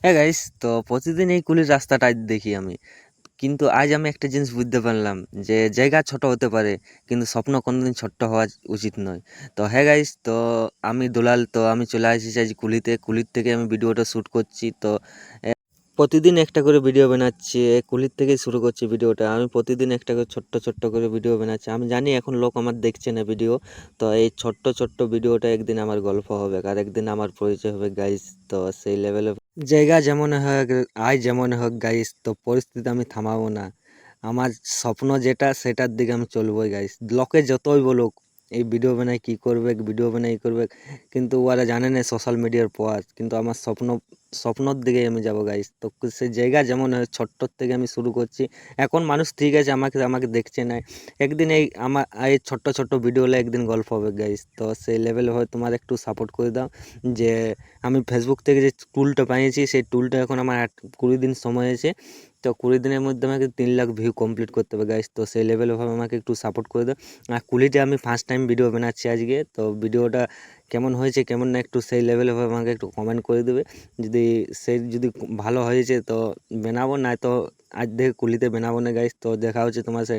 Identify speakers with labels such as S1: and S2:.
S1: হ্যাঁ গাইস, তো প্রতিদিন এই কুলির রাস্তাটা দেখি আমি। কিন্তু আজ আমি একটা জিনিস বুঝতে পারলাম যে জায়গা ছোট হতে পারে, কিন্তু স্বপ্ন কোনোদিন ছোট্ট হওয়া উচিত নয়। তো হ্যাঁ গাইস, তো আমি দুলাল, তো আমি চলে এসেছি আজ কুলির থেকে আমি ভিডিওটা শ্যুট করছি। তো প্রতিদিন একটা করে ভিডিও বানাচ্ছি, কুলির থেকেই শুরু করছি ভিডিওটা। আমি প্রতিদিন একটা করে ছোট্ট ছোট্ট করে ভিডিও বানাচ্ছি। আমি জানি এখন লোক আমার দেখছে না ভিডিও, তো এই ছোট্ট ছোট্ট ভিডিওটা একদিন আমার গল্প হবে, আর একদিন আমার পরিচয় হবে গাইস। তো সেই লেভেলে জায়গা যেমন হোক, আয় যেমন হোক গাইস, তো পরিস্থিতি আমি থামাবো না। আমার স্বপ্ন যেটা, সেটার দিকে আমি চলবোই গাইস। লোকে যতই বলুক এই ভিডিও বানায় কি করবে, ভিডিও বানায় ই করবে, কিন্তু ওরা জানে না সোশ্যাল মিডিয়ার পাওয়ার। কিন্তু আমার স্বপ্নর দিকেই আমি যাবো গাইস। তো সেই জায়গা যেমন হয়, ছোট্টর থেকে আমি শুরু করছি। এখন মানুষ ঠিক আছে আমাকে আমাকে দেখছে না, একদিন এই আমার এই ছোট্ট ছোট্ট ভিডিও হলে একদিন গল্প হবে গাইস। তো সেই লেভেলে হয় তোমার একটু সাপোর্ট করে দাও। যে আমি ফেসবুক থেকে যে টুলটা বানিয়েছি, সেই টুলটা এখন আমার 20 দিন সময় আছে। তো 20 দিনের মধ্যে আমাকে 3 লাখ ভিউ কমপ্লিট করতে হবে গাইস। তো সেই লেভেলে ভাবে আমাকে একটু সাপোর্ট করে দাও। আর কুলিতে আমি ফার্স্ট টাইম ভিডিও বানাচ্ছি আজকে। তো ভিডিওটা কেমন হয়েছে কেমন না, একটু সেই লেভেলে ভাবে আমাকে একটু কমেন্ট করে দেবে। যদি যদি ভালো হয়েছে তো বানাবো, না তো আজ থেকে কুলিতে বানাবো না গাইস। তো দেখা হচ্ছে তোমার সাথে।